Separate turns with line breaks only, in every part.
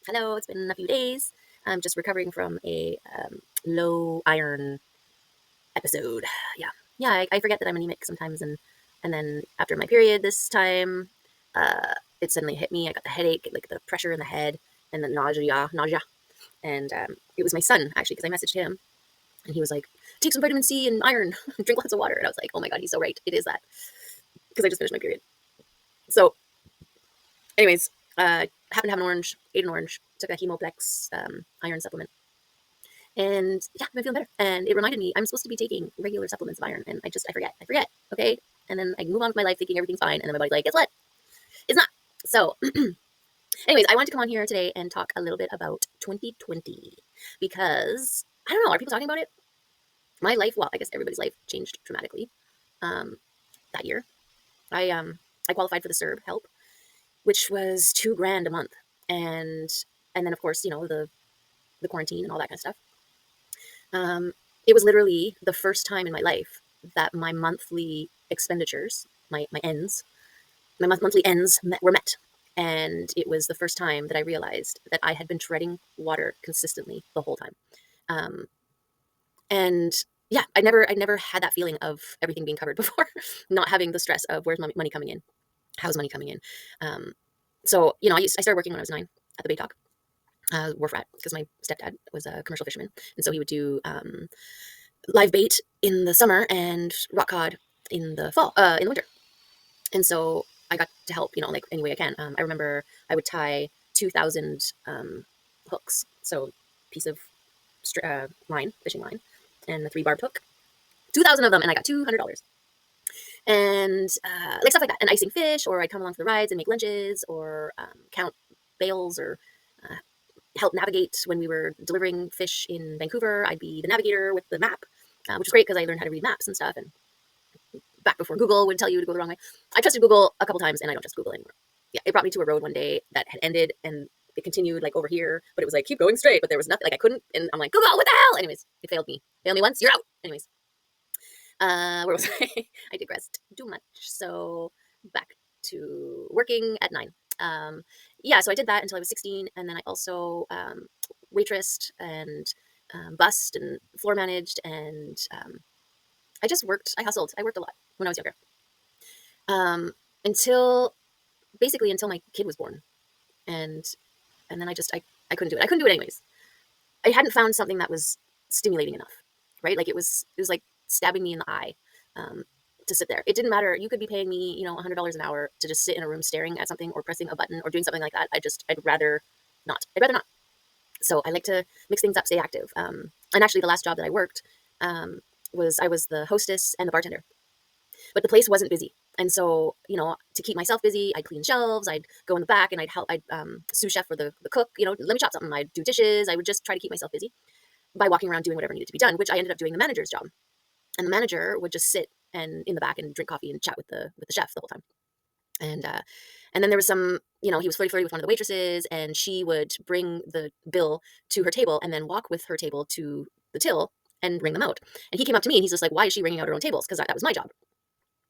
Hello, it's been a few days. I'm just recovering from a low iron episode. Yeah, yeah. I forget that I'm anemic sometimes, and then after my period this time, it suddenly hit me. I got the headache, like the pressure in the head, and the nausea, and it was my son actually because I messaged him, and he was like, "Take some vitamin C and iron, drink lots of water," and I was like, "Oh my god, he's so right. It is that because I just finished my period." So, anyways, happened to have an orange, ate an orange, took a Hemoplex iron supplement. And yeah, I've been feeling better. And it reminded me I'm supposed to be taking regular supplements of iron, and I forget. Okay. And then I move on with my life thinking everything's fine. And then my body's like, guess what? It's not. So, anyways, I wanted to come on here today and talk a little bit about 2020 because I don't know, are people talking about it? My life, well, I guess everybody's life changed dramatically um, that year. I qualified for the CERB help, which was $2,000 a month. And then of course, the quarantine and all that kind of stuff. Um, it was literally the first time in my life that my monthly expenditures, my ends, monthly ends were met. And it was the first time that I realized that I had been treading water consistently the whole time. Um, and yeah, I never had that feeling of everything being covered before, not having the stress of where's my money coming in, how's money coming in. Um, so I started working when I was 9 at the Bay Dock, wharf rat, because my stepdad was a commercial fisherman, and so he would do live bait in the summer and rock cod in the fall, in the winter. And so I got to help, like any way I can. I remember I would tie 2,000 hooks, so piece of line, fishing line, and a 3-barb hook, 2,000 of them, and I got $200. And like stuff like that, and icing fish, or I'd come along for the rides and make lunches, or count bales, or uh, help navigate when we were delivering fish in Vancouver. I'd be the navigator with the map, which was great because I learned how to read maps and stuff. And back before Google would tell you to go the wrong way, I trusted Google a couple times, and I don't trust Google anymore. Yeah, it brought me to a road one day that had ended, and it continued like over here, but it was like keep going straight, but there was nothing. Like I couldn't, and I'm like, Google, what the hell? Anyways, it failed me. Failed me once, you're out. Anyways, where was I? I digressed too much. So back to working at 9. Yeah, so I did that until I was 16, and then I also waitressed and bussed and floor managed, and I just worked. I hustled. I worked a lot when I was younger, um, until basically until my kid was born, and then I couldn't do it. I couldn't do it anyways. I hadn't found something that was stimulating enough, right? Like it was like stabbing me in the eye, um, to sit there. It didn't matter. You could be paying me, $100 an hour to just sit in a room staring at something or pressing a button or doing something like that. I'd rather not. I'd rather not. So I like to mix things up, stay active. And actually, the last job that I worked was I was the hostess and the bartender, but the place wasn't busy. And so, to keep myself busy, I'd clean shelves, I'd go in the back and I'd sous chef for the cook, let me chop something. I'd do dishes. I would just try to keep myself busy by walking around doing whatever needed to be done, which I ended up doing the manager's job. And the manager would just sit and in the back and drink coffee and chat with the chef the whole time. And then there was some, he was flirty with one of the waitresses, and she would bring the bill to her table and then walk with her table to the till and ring them out. And he came up to me and he's just like, "Why is she ringing out her own tables?" Because that was my job.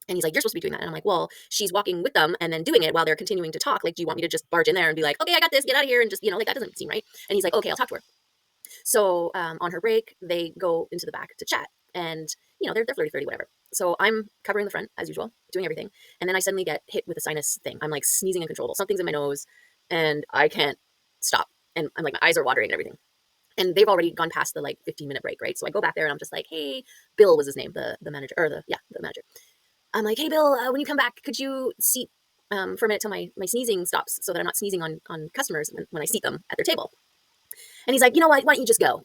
And he's like, "You're supposed to be doing that." And I'm like, "Well, she's walking with them and then doing it while they're continuing to talk. Like, do you want me to just barge in there and be like, okay, I got this, get out of here,' and just, like, that doesn't seem right." And he's like, "Okay, I'll talk to her." So on her break, they go into the back to chat, and they're flirty, whatever. So I'm covering the front as usual, doing everything, and then I suddenly get hit with a sinus thing. I'm like sneezing uncontrollable. Something's in my nose, and I can't stop. And I'm like, my eyes are watering and everything. And they've already gone past the like 15-minute break, right? So I go back there and I'm just like, "Hey, Bill was his name, the manager, or the manager." I'm like, "Hey, Bill, when you come back, could you seat for a minute till my sneezing stops, so that I'm not sneezing on customers when I seat them at their table?" And he's like, "You know what? Why don't you just go?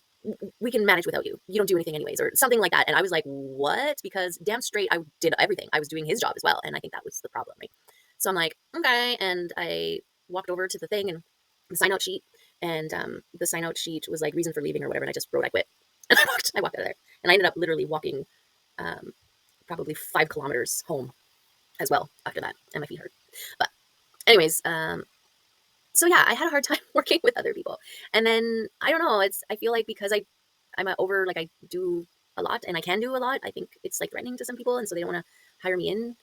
We can manage without you. You don't do anything anyways," or something like that. And I was like, "What?" Because damn straight, I did everything. I was doing his job as well. And I think that was the problem, right? So I'm like, okay. And I walked over to the thing and the sign out sheet. And the sign out sheet was like reason for leaving or whatever. And I just wrote, "I quit." And I walked out of there. And I ended up literally walking um, probably 5 kilometers home as well after that. And my feet hurt. But anyways, so yeah, I had a hard time working with other people. And then I don't know, I feel like because I'm like I do a lot and I can do a lot, I think it's like threatening to some people, and so they don't want to hire me in.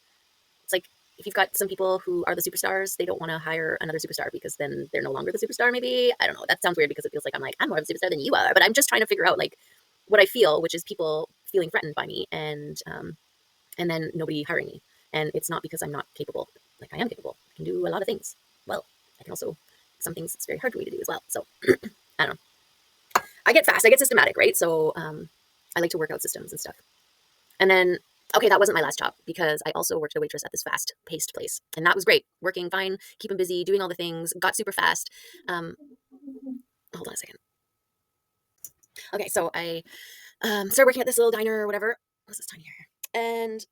It's like if you've got some people who are the superstars, they don't want to hire another superstar because then they're no longer the superstar. Maybe, I don't know. That sounds weird because it feels like I'm more of a superstar than you are. But I'm just trying to figure out like what I feel, which is people feeling threatened by me, and then nobody hiring me. And it's not because I'm not capable. Like, I am capable. I can do a lot of things. Well, I can also, some things it's very hard for me to do as well. So I don't know. I get fast. I get systematic, right? So I like to work out systems and stuff. And then, okay, that wasn't my last job because I also worked a waitress at this fast paced place. And that was great. Working fine, keeping busy, doing all the things, got super fast. Hold on a second. Okay, so I started working at this little diner or whatever. What's this tiny here? And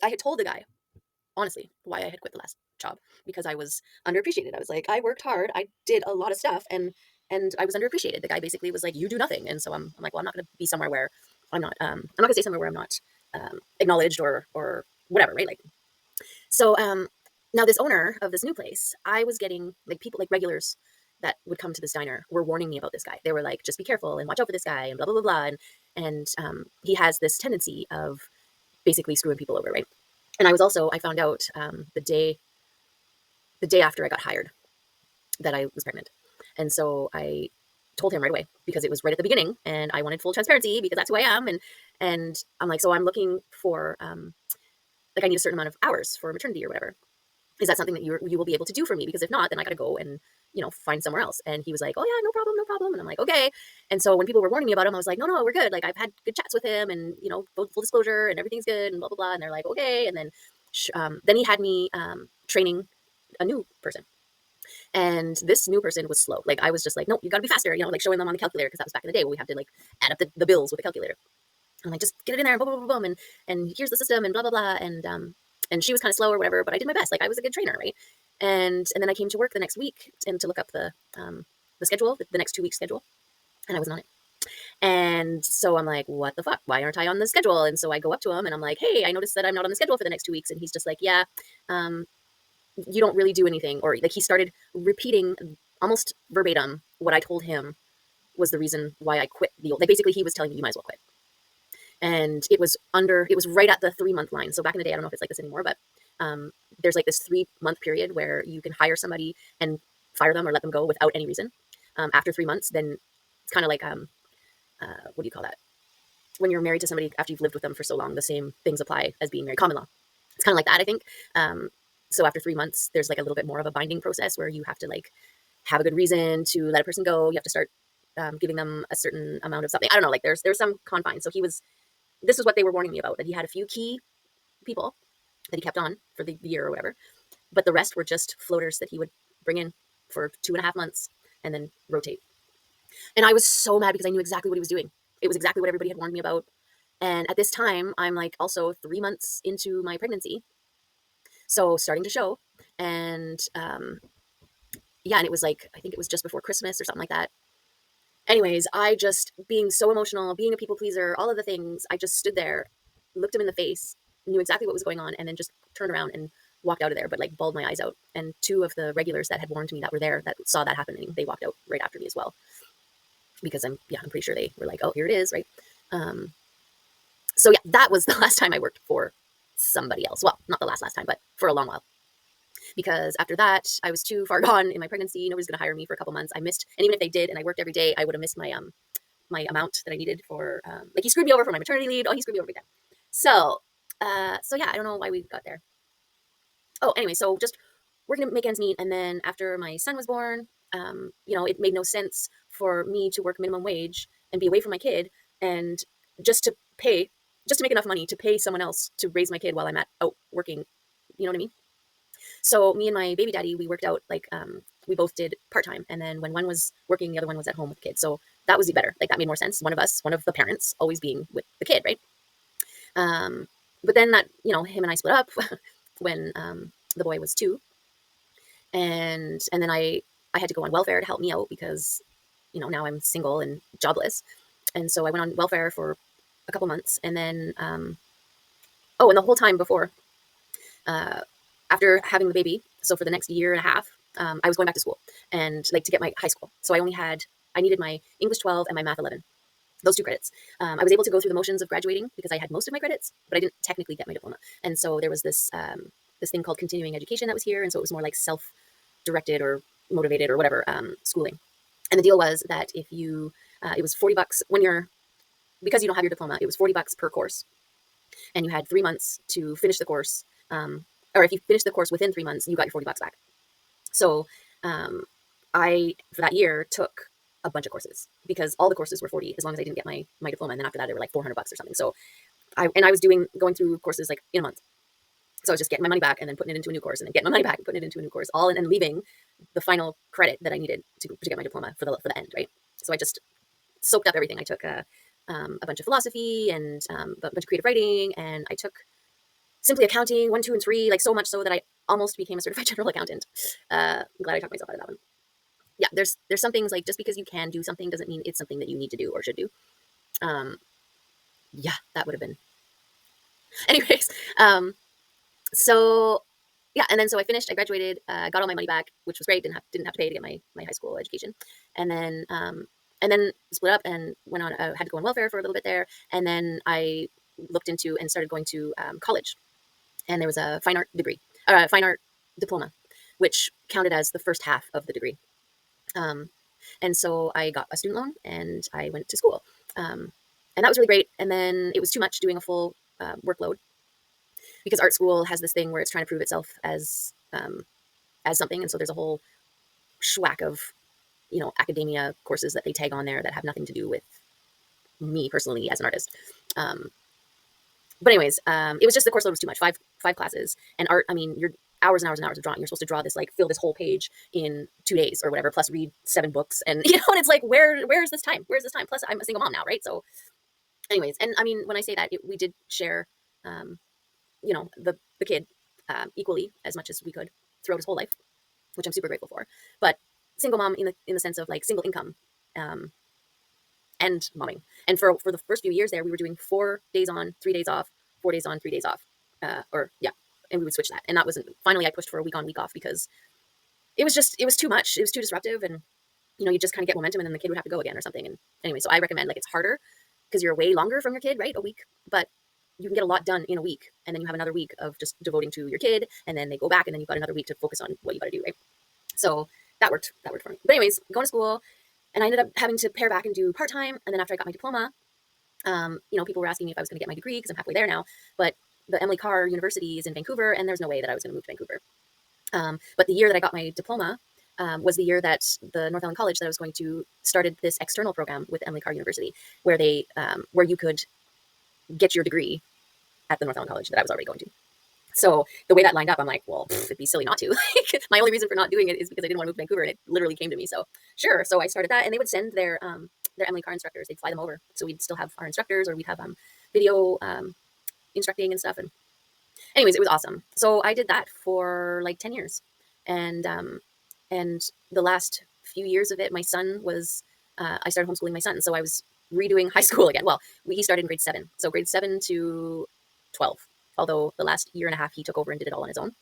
I had told the guy, honestly, why I had quit the last job, because I was underappreciated. I was like, I worked hard. I did a lot of stuff and I was underappreciated. The guy basically was like, you do nothing. And so I'm like, well, I'm not going to be somewhere where I'm not going to stay somewhere where I'm not acknowledged or whatever. Right. Like, so now this owner of this new place, I was getting like people, like regulars that would come to this diner were warning me about this guy. They were like, just be careful and watch out for this guy and blah, blah, blah, blah. And he has this tendency of basically screwing people over. Right. And I found out the day after I got hired that I was pregnant. And so I told him right away because it was right at the beginning and I wanted full transparency because that's who I am. And I'm like, so I'm looking for, like I need a certain amount of hours for maternity or whatever. Is that something that you will be able to do for me? Because if not, then I got to go and, find somewhere else. And he was like, oh yeah, no problem, no problem. And I'm like, okay. And so when people were warning me about him, I was like, no, we're good. Like I've had good chats with him and, full disclosure and everything's good and blah, blah, blah. And they're like, okay. And then he had me training a new person. And this new person was slow. Like I was just like, no, you got to be faster, like showing them on the calculator because that was back in the day where we had to like add up the bills with the calculator. I'm like, just get it in there and blah, blah, blah, blah, and here's the system and blah, blah, blah. And she was kind of slow or whatever, but I did my best. Like I was a good trainer, right? And then I came to work the next week and to look up the schedule, the next 2 week schedule, and I wasn't on it. And so I'm like, what the fuck? Why aren't I on the schedule? And so I go up to him and I'm like, hey, I noticed that I'm not on the schedule for the next 2 weeks. And he's just like, yeah, you don't really do anything. Or like he started repeating almost verbatim what I told him was the reason why I quit the old. Like basically he was telling me you might as well quit. And it was right at the 3-month line. So back in the day, I don't know if it's like this anymore, but there's like this 3-month period where you can hire somebody and fire them or let them go without any reason. After 3 months, then it's kind of like, what do you call that? When you're married to somebody after you've lived with them for so long, the same things apply as being married, common law. It's kind of like that, I think. So after 3 months, there's like a little bit more of a binding process where you have to like have a good reason to let a person go. You have to start giving them a certain amount of something. I don't know, like there's some confines. So this is what they were warning me about, that he had a few key people that he kept on for the year or whatever, but the rest were just floaters that he would bring in for 2.5 months and then rotate. And I was so mad because I knew exactly what he was doing. It was exactly what everybody had warned me about. And at this time, I'm like also 3 months into my pregnancy. So starting to show. And yeah, and it was like, I think it was just before Christmas or something like that. Anyways, I just, being so emotional, being a people pleaser, all of the things, I just stood there, looked him in the face, knew exactly what was going on, and then just turned around and walked out of there, but like bawled my eyes out. And 2 of the regulars that had warned me that were there that saw that happening, they walked out right after me as well. Because I'm pretty sure they were like, oh, here it is, right? So yeah, that was the last time I worked for somebody else. Well, not the last time, but for a long while. Because after that, I was too far gone in my pregnancy. Nobody's going to hire me for a couple months. I missed, and even if they did, and I worked every day, I would have missed my my amount that I needed for like he screwed me over for my maternity leave. Oh, he screwed me over again. So yeah, I don't know why we got there. Oh, anyway, so just working to make ends meet, and then after my son was born, it made no sense for me to work minimum wage and be away from my kid, and just to make enough money to pay someone else to raise my kid while I'm out working. You know what I mean? So me and my baby daddy, we worked out like we both did part-time. And then when one was working, the other one was at home with the kid. So that was better. Like that made more sense. One of the parents always being with the kid, right? But then that, him and I split up when the boy was 2. And then I had to go on welfare to help me out because, now I'm single and jobless. And so I went on welfare for a couple months. And then, and the whole time before, after having the baby, so for the next year and a half, I was going back to school and like to get my high school. So I needed my English 12 and my math 11, those 2 credits. I was able to go through the motions of graduating because I had most of my credits, but I didn't technically get my diploma. And so there was this this thing called continuing education that was here. And so it was more like self-directed or motivated or whatever schooling. And the deal was that if you, it was $40 when you're, because you don't have your diploma, it was $40 per course. And you had 3 months to finish the course. Or if you finished the course within 3 months, you got your $40 back. So I, for that year, took a bunch of courses because all the courses were 40 as long as I didn't get my diploma. And then after that, they were like $400 or something. So I was going through courses like in a month. So I was just getting my money back and then putting it into a new course and then getting my money back and putting it into a new course, all in, and leaving the final credit that I needed to get my diploma for the end, right? So I just soaked up everything. I took a bunch of philosophy and a bunch of creative writing, and I took simply accounting 1, 2, and 3, like so much so that I almost became a certified general accountant. I'm glad I talked myself out of that one. Yeah, there's some things like just because you can do something doesn't mean it's something that you need to do or should do. Yeah, that would have been. Anyways, so yeah, and then so I finished, I graduated, got all my money back, which was great. Didn't have to pay to get my high school education. And then split up and went on, had to go on welfare for a little bit there. And then I looked into and started going to college. And there was a fine art degree, fine art diploma, which counted as the first half of the degree. And so I got a student loan and I went to school. And that was really great. And then it was too much doing a full workload, because art school has this thing where it's trying to prove itself as something. And so there's a whole schwack of, academia courses that they tag on there that have nothing to do with me personally as an artist. But anyways, it was just, the course load was too much. Five classes. And art, I mean, you're hours and hours and hours of drawing. You're supposed to draw this, like, fill this whole page in 2 days or whatever, plus read 7 books. And, and it's like, where's this time? Where's this time? Plus I'm a single mom now, right? So anyways, and I mean, when I say that, we did share, the kid equally as much as we could throughout his whole life, which I'm super grateful for. But single mom in the sense of like single income, and momming. And for the first few years there, we were doing 4 days on, 3 days off, 4 days on, 3 days off, and we would switch that. And that wasn't, finally I pushed for a week on, week off, because it was too much. It was too disruptive, and you just kind of get momentum and then the kid would have to go again or something. And anyway, so I recommend, like, it's harder because you're away longer from your kid, right? A week, but you can get a lot done in a week, and then you have another week of just devoting to your kid, and then they go back, and then you've got another week to focus on what you got to do, right? So that worked for me. But anyways, going to school, and I ended up having to pare back and do part-time. And then after I got my diploma, people were asking me if I was going to get my degree, because I'm halfway there now, but the Emily Carr University is in Vancouver, and there's no way that I was going to move to Vancouver. But the year that I got my diploma was the year that the North Island College that I was going to started this external program with Emily Carr University, where where you could get your degree at the North Island College that I was already going to. So the way that lined up, I'm like, well, it'd be silly not to. My only reason for not doing it is because I didn't want to move to Vancouver, and it literally came to me. So sure. So I started that, and they would send their Emily Carr instructors. They'd fly them over. So we'd still have our instructors, or we'd have video instructing and stuff. And anyways, it was awesome. So I did that for like 10 years. And the last few years of it, my son was, I started homeschooling my son. So I was redoing high school again. Well, he started in grade 7. So grade 7 to 12. Although the last year and a half he took over and did it all on his own.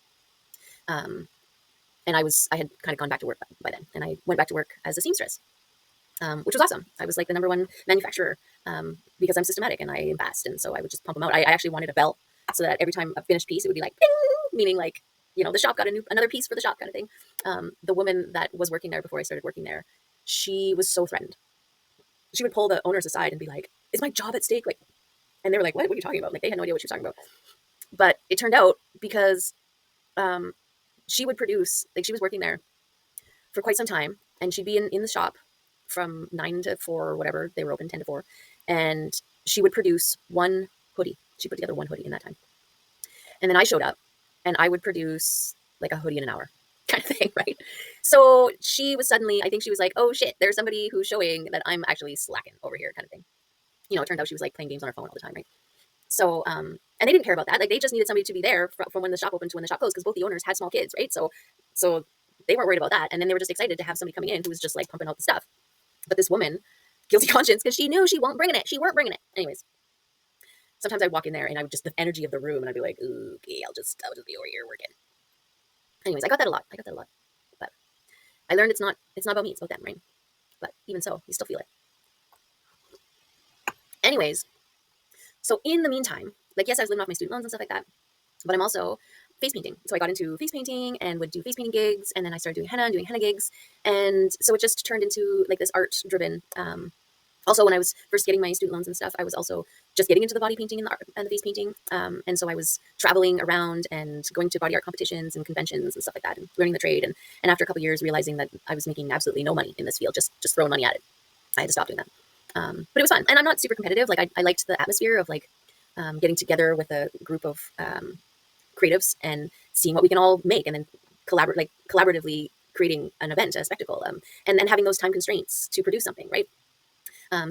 And I had kind of gone back to work by then. And I went back to work as a seamstress, which was awesome. I was like the #1 manufacturer, because I'm systematic and I am fast. And so I would just pump them out. I actually wanted a bell so that every time a finished piece, it would be like, ding, meaning like, the shop got another piece for the shop kind of thing. The woman that was working there before I started working there, she was so threatened. She would pull the owners aside and be like, is my job at stake? Like, and they were like, what are you talking about? Like, they had no idea what she was talking about. But it turned out, because she would produce, like, she was working there for quite some time, and she'd be in the shop from 9 to 4 or whatever. They were open 10 to 4. And she would produce one hoodie. She put together one hoodie in that time. And then I showed up, and I would produce like a hoodie in an hour kind of thing, right? So she was suddenly, I think she was like, oh shit, there's somebody who's showing that I'm actually slacking over here kind of thing. It turned out she was like playing games on her phone all the time, right? So, and they didn't care about that. Like, they just needed somebody to be there from when the shop opened to when the shop closed, because both the owners had small kids, right? So they weren't worried about that. And then they were just excited to have somebody coming in who was just like pumping out the stuff. But this woman, guilty conscience, because she knew she weren't bringing it. Anyways, sometimes I'd walk in there and I would just, the energy of the room, and I'd be like, okay, I'll just be over here working. Anyways, I got that a lot. But I learned it's not about me, it's about them, right? But even so, you still feel it. Anyways, so in the meantime, like, yes, I was living off my student loans and stuff like that, but I'm also face painting. So I got into face painting and would do face painting gigs, and then I started doing henna and doing henna gigs, and so it just turned into like this art driven. Also, when I was first getting my student loans and stuff, I was also just getting into the body painting and the art and the face painting, and so I was traveling around and going to body art competitions and conventions and stuff like that, and learning the trade. And after a couple of years, realizing that I was making absolutely no money in this field, just throwing money at it, I had to stop doing that. But it was fun, and I'm not super competitive. Like I liked the atmosphere of like getting together with a group of creatives and seeing what we can all make, and then collaboratively creating an event, a spectacle, and then having those time constraints to produce something, right?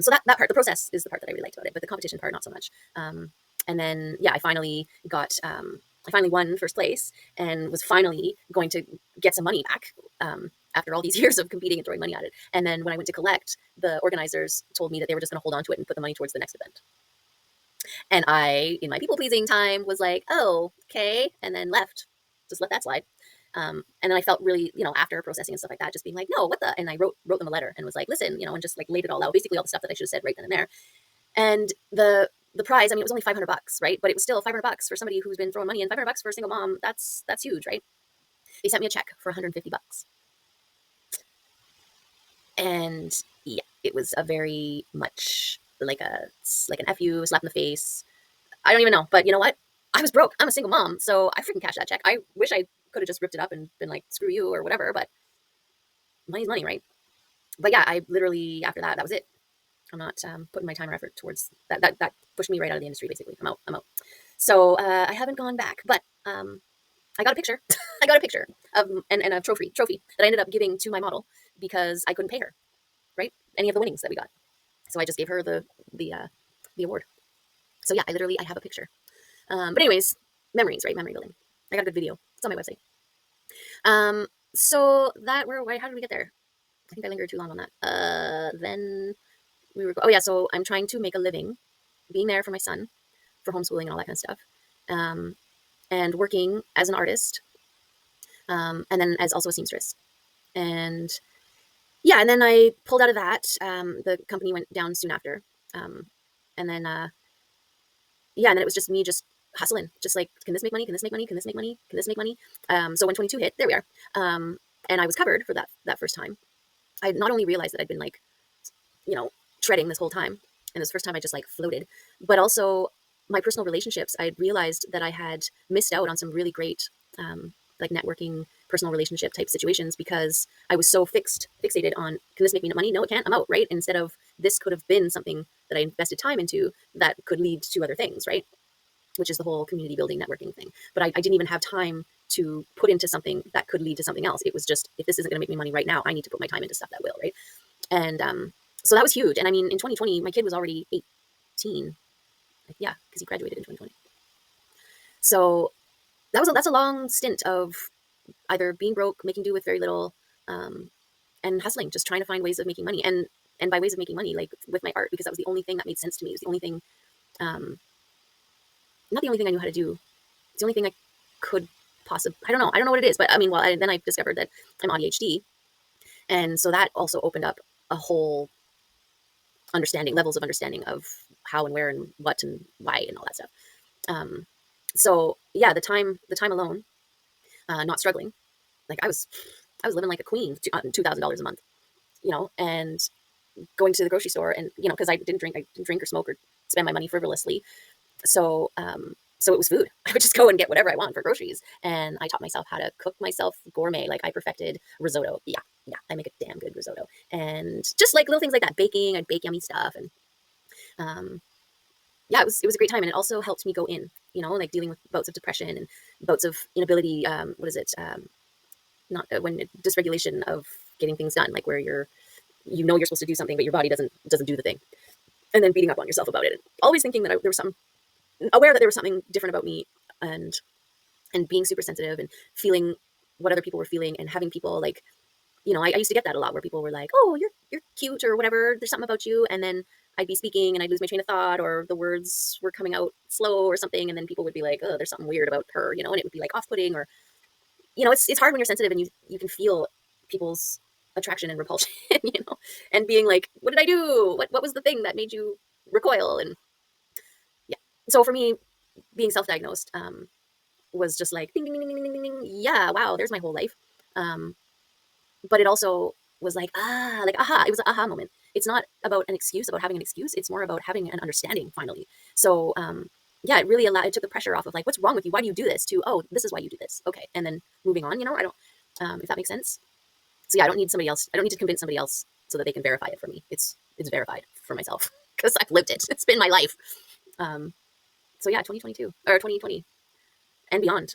So that part, the process, is the part that I really liked about it, but the competition part, not so much. And then, yeah, I finally won first place and was finally going to get some money back after all these years of competing and throwing money at it. And then when I went to collect, the organizers told me that they were just going to hold on to it and put the money towards the next event. And I, in my people pleasing time, was like, oh, okay, and then left, just let that slide. And then I felt really, after processing and stuff like that, just being like, no, what the? And I wrote them a letter and was like, listen, and just like laid it all out, basically all the stuff that I should have said right then and there. And the prize, I mean, it was only $500, right? But it was still $500 for somebody who's been throwing money, and $500 for a single mom. That's huge, right? They sent me a check for $150, and yeah, it was a very much like an fu, slap in the face. I don't even know, but you know what? I was broke. I'm a single mom, so I freaking cashed that check. I wish I could have just ripped it up and been like, screw you or whatever, but money's money, right? But yeah, I literally, after that was it. I'm not putting my time or effort towards that. That pushed me right out of the industry, basically. I'm out. So I haven't gone back, but I got a picture. I got a picture of and a trophy that I ended up giving to my model because I couldn't pay her, right? Any of the winnings that we got. So I just gave her the award. So yeah, I have a picture. But anyways, memories, right? Memory building. I got a good video. It's on my website. So how did we get there? I think I lingered too long on that. Then so I'm trying to make a living being there for my son, for homeschooling and all that kind of stuff. And working as an artist, and then as also a seamstress. And yeah, and then I pulled out of that. The company went down soon after. And then, yeah, and then it was just me just hustling, just like, can this make money? Can this make money? Can this make money? Can this make money? So when 22 hit, there we are. And I was covered for that first time. I not only realized that I'd been like, treading this whole time, and this first time I just like floated, but also my personal relationships. I realized that I had missed out on some really great, like networking, personal relationship type situations because I was so fixated on, can this make me money? No, it can't. I'm out, right? Instead of, this could have been something that I invested time into that could lead to other things, right? Which is the whole community building networking thing. But I didn't even have time to put into something that could lead to something else. It was just, if this isn't going to make me money right now, I need to put my time into stuff that will, right? And so that was huge. And I mean, in 2020, my kid was already 18. Yeah, because he graduated in 2020. So that's a long stint of either being broke, making do with very little, and hustling, just trying to find ways of making money. And by ways of making money, like with my art, because that was the only thing that made sense to me. It was the only thing, not the only thing I knew how to do. It's the only thing I could possibly, I don't know what it is, but I mean, then I discovered that I'm ADHD. And so that also opened up a whole levels of understanding of how and where and what and why and all that stuff. So yeah, the time alone, not struggling, like I was living like a queen, $2,000 a month, and going to the grocery store and, cause I didn't drink or smoke or spend my money frivolously. So, so it was food. I would just go and get whatever I want for groceries. And I taught myself how to cook myself gourmet. Like I perfected risotto. Yeah. I make a damn good risotto. And just like little things like that, baking, I'd bake yummy stuff. And, yeah, it was a great time. And it also helped me go in, like dealing with bouts of depression and bouts of inability. When dysregulation of getting things done, like where you're supposed to do something, but your body doesn't do the thing. And then beating up on yourself about it. And always thinking that there was something different about me, and being super sensitive and feeling what other people were feeling, and having people like, I used to get that a lot, where people were like, oh, you're cute or whatever. There's something about you. And then I'd be speaking and I'd lose my train of thought, or the words were coming out slow or something. And then people would be like, oh, there's something weird about her, and it would be like off-putting, or, it's hard when you're sensitive and you can feel people's attraction and repulsion, and being like, what did I do? What was the thing that made you recoil? And yeah. So for me, being self-diagnosed, was just like ding, ding, ding, ding, ding, ding, ding. Yeah, wow, there's my whole life. Um, but it also was like, like, aha, it was an aha moment. It's not about an excuse, about having an excuse. It's more about having an understanding finally. So, yeah, it really it took the pressure off of like, what's wrong with you? Why do you do this? To, oh, this is why you do this. Okay. And then moving on, I don't, if that makes sense. So yeah, I don't need somebody else. I don't need to convince somebody else so that they can verify it for me. It's verified for myself because I've lived it. It's been my life. Um, so yeah, 2022 or 2020 and beyond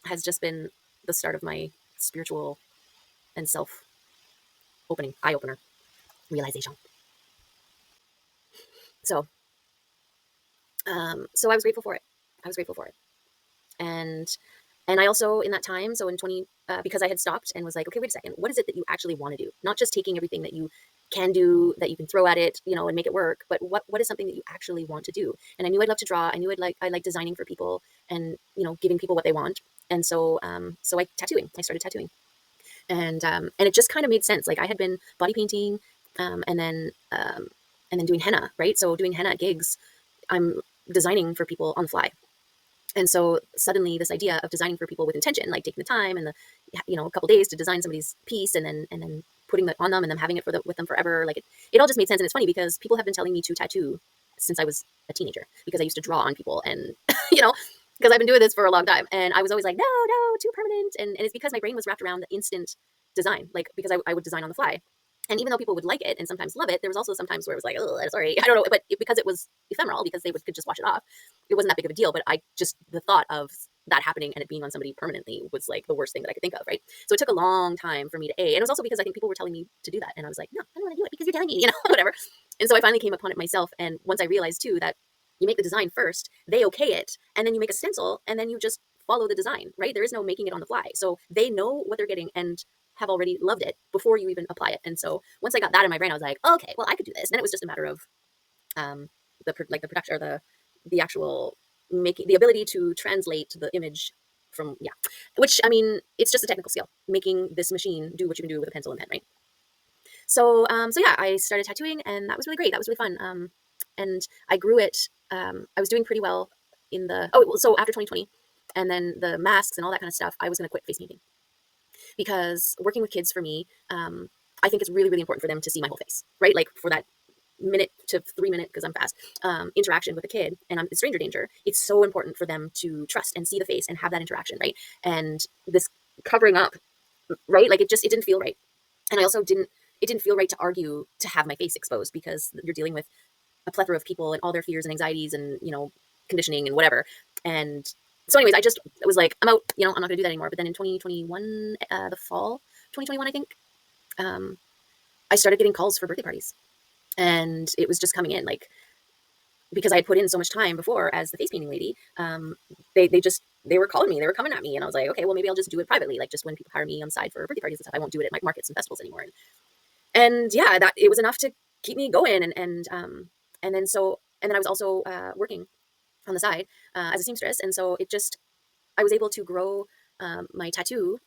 has just been the start of my spiritual and self opening, eye opener, realization. So, so I was grateful for it. I was grateful for it. And I also in that time, so in 20, because I had stopped and was like, okay, wait a second, what is it that you actually want to do? Not just taking everything that you can do, that you can throw at it, and make it work, but what is something that you actually want to do? And I knew I'd love to draw. I knew I like designing for people and giving people what they want. And so so I started tattooing, and it just kind of made sense. Like I had been body painting, and then doing henna, right? So doing henna gigs, I'm designing for people on the fly. And so suddenly this idea of designing for people with intention, like taking the time and a couple days to design somebody's piece and then putting it on them and then having it with them forever. Like it all just made sense. And it's funny because people have been telling me to tattoo since I was a teenager because I used to draw on people and, because I've been doing this for a long time. And I was always like, no, too permanent. And it's because my brain was wrapped around the instant design, like because I would design on the fly. And even though people would like it and sometimes love it, there was also sometimes where it was like, oh, sorry, I don't know. But because it was ephemeral, because they could just wash it off, it wasn't that big of a deal. But the thought of that happening and it being on somebody permanently was like the worst thing that I could think of, right? So it took a long time for me to and it was also because I think people were telling me to do that. And I was like, no, I don't want to do it because you're telling me, whatever. And so I finally came upon it myself. And once I realized too that you make the design first, they okay it, and then you make a stencil, and then you just follow the design, right? There is no making it on the fly. So they know what they're getting and have already loved it before you even apply it. And so once I got that in my brain, I was like, okay, well, I could do this. And then it was just a matter of the production or the actual making, the ability to translate the image from, which, I mean, it's just a technical skill, making this machine do what you can do with a pencil and pen, right? So, so yeah, I started tattooing, and that was really great. That was really fun. And I grew it. I was doing pretty well so after 2020, and then the masks and all that kind of stuff, I was going to quit face painting because working with kids for me, I think it's really, really important for them to see my whole face, right? Like for that minute to 3 minute, because I'm fast, interaction with a kid and I'm stranger danger. It's so important for them to trust and see the face and have that interaction, right? And this covering up, right? Like it didn't feel right. And I also it didn't feel right to argue to have my face exposed because you're dealing with a plethora of people and all their fears and anxieties and, conditioning and whatever. And so anyways, I just was like, I'm out, I'm not gonna do that anymore. But then in 2021, the fall, 2021, I think, I started getting calls for birthday parties, and it was just coming in, like, because I had put in so much time before as the face painting lady. They were calling me, they were coming at me, and I was like, okay, well, maybe I'll just do it privately. Like just when people hire me on the side for birthday parties and stuff, I won't do it at markets and festivals anymore. And yeah, that it was enough to keep me going. And then I was also working on the side as a seamstress. And so I was able to grow my tattoo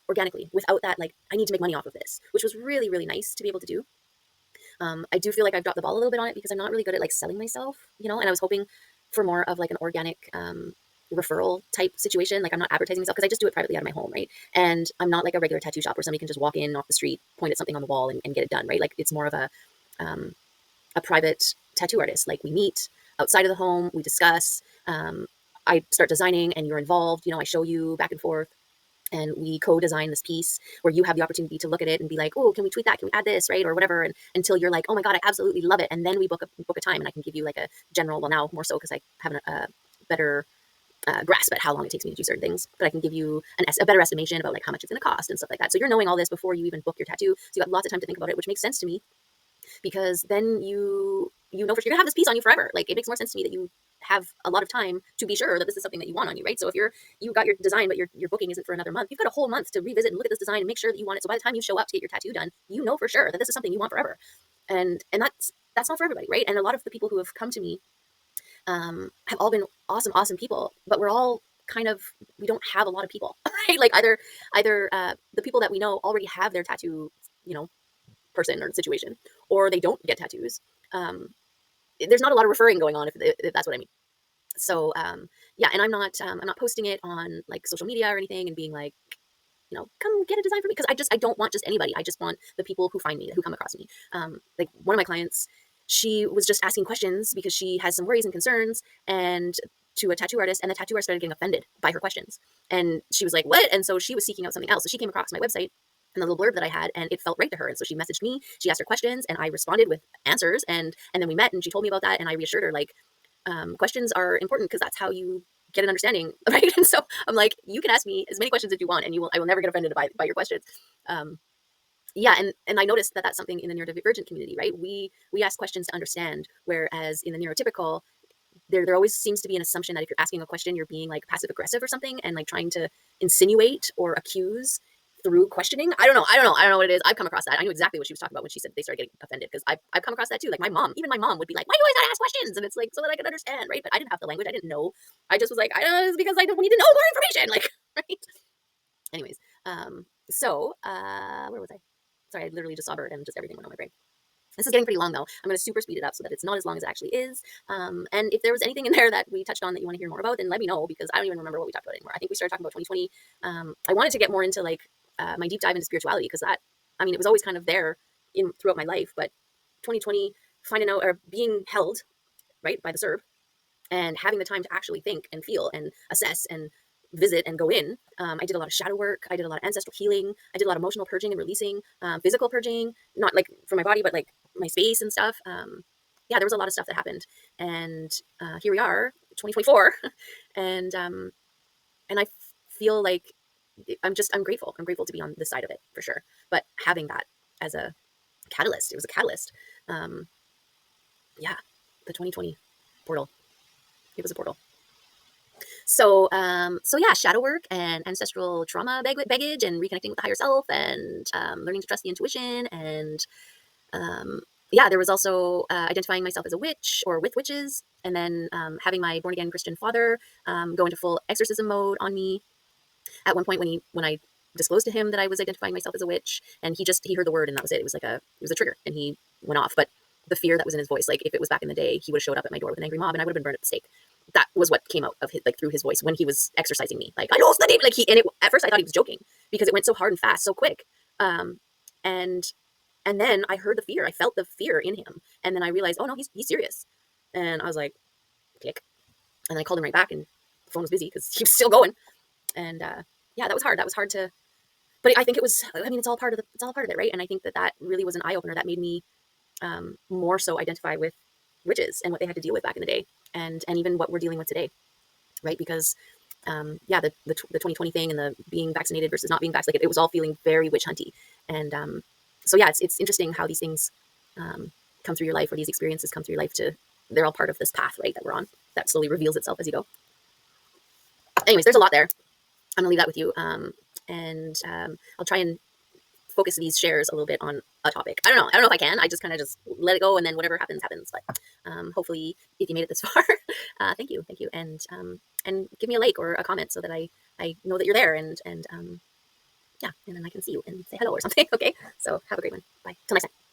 organically without that, like, I need to make money off of this, which was really, really nice to be able to do. I do feel like I've dropped the ball a little bit on it because I'm not really good at like selling myself, and I was hoping for more of like an organic referral type situation. Like I'm not advertising myself because I just do it privately out of my home, right? And I'm not like a regular tattoo shop where somebody can just walk in off the street, point at something on the wall and get it done, right? Like it's more of a private tattoo artist. Like we meet outside of the home, we discuss, I start designing and you're involved, I show you back and forth. And we co-design this piece where you have the opportunity to look at it and be like, oh, can we tweak that? Can we add this, right? Or whatever. And until you're like, oh my God, I absolutely love it. And then we book a time, and I can give you like a general, well now more so because I have a better grasp at how long it takes me to do certain things, but I can give you a better estimation about like how much it's going to cost and stuff like that. So you're knowing all this before you even book your tattoo. So you got lots of time to think about it, which makes sense to me because then you know for sure you're gonna have this piece on you forever. Like it makes more sense to me that you have a lot of time to be sure that this is something that you want on you, right? So if you got your design, but your booking isn't for another month, you've got a whole month to revisit and look at this design and make sure that you want it. So by the time you show up to get your tattoo done, you know for sure that this is something you want forever. And that's not for everybody, right? And a lot of the people who have come to me have all been awesome people, but we're all we don't have a lot of people, right? Like either the people that we know already have their tattoo, person or situation, or they don't get tattoos. There's not a lot of referring going on, if that's what I mean. So yeah, and I'm not posting it on like social media or anything and being like, come get a design for me, because I don't want just anybody. I just want the people who find me, who come across me. Like one of my clients, she was just asking questions because she has some worries and concerns, and to a tattoo artist, and the tattoo artist started getting offended by her questions, and she was like, "What?" And so she was seeking out something else. So she came across my website and the little blurb that I had, and it felt right to her. And so she messaged me. She asked her questions, and I responded with answers. And then we met, and she told me about that, and I reassured her like, questions are important because that's how you get an understanding, right? And so I'm like, you can ask me as many questions as you want, and I will never get offended by your questions. Um, yeah, and I noticed that that's something in the neurodivergent community, right? We ask questions to understand, whereas in the neurotypical, there always seems to be an assumption that if you're asking a question, you're being like passive aggressive or something, and like trying to insinuate or accuse through questioning. I don't know what it is. I've come across that. I knew exactly what she was talking about when she said they started getting offended, because I've come across that too. Like even my mom would be like, "Why do you always gotta ask questions?" And it's like, so that I can understand, right? But I didn't have the language. I didn't know. I just was like, I don't know, it's because I don't need to know more information, like, right? Anyways, where was I? Sorry, I literally just saw Bird and just everything went on my brain. This is getting pretty long though. I'm going to super speed it up so that it's not as long as it actually is. And if there was anything in there that we touched on that you want to hear more about, then let me know, because I don't even remember what we talked about anymore. I think we started talking about 2020. I wanted to get more into like my deep dive into spirituality, because it was always kind of there throughout my life, but 2020, finding out or being held right by the SERB and having the time to actually think and feel and assess and visit and go in. I did a lot of shadow work. I did a lot of ancestral healing. I did a lot of emotional purging and releasing, physical purging, not like for my body, but like my space and stuff. Yeah, there was a lot of stuff that happened, and here we are, 2024, and I feel like I'm grateful. I'm grateful to be on this side of it for sure. But having that as a catalyst, it was a catalyst. Um, yeah, the 2020 portal. It was a portal. So yeah, shadow work and ancestral trauma baggage and reconnecting with the higher self, and learning to trust the intuition. And yeah, there was also identifying myself as a witch or with witches, and then having my born again Christian father go into full exorcism mode on me at one point when I disclosed to him that I was identifying myself as a witch, and he heard the word and that was it. It was a trigger, and he went off. But the fear that was in his voice, like if it was back in the day, he would have showed up at my door with an angry mob, and I would have been burned at the stake. That was what came out of his, like through his voice when he was exercising me. Like, I lost the demon. Like at first I thought he was joking because it went so hard and fast, so quick. And and then I heard the fear. I felt the fear in him, and then I realized, oh no, he's serious. And I was like, click. And then I called him right back, and the phone was busy because he was still going. And yeah, that was hard. That was hard to. But I think it was. I mean, it's all part of it, right? And I think that really was an eye opener that made me more so identify with witches and what they had to deal with back in the day, and even what we're dealing with today, right? Because yeah, the 2020 thing and the being vaccinated versus not being vaccinated, it was all feeling very witch hunty. And so yeah, it's interesting how these things come through your life, or these experiences come through your life. They're all part of this path, right, that we're on, that slowly reveals itself as you go. Anyways, there's a lot there. I'm gonna leave that with you, and I'll try and focus these shares a little bit on a topic. I don't know if I can. I just kind of just let it go, and then whatever happens happens. But hopefully, if you made it this far, thank you, and give me a like or a comment so that I know that you're there, and yeah, and then I can see you and say hello or something. Okay, so have a great one. Bye till next time.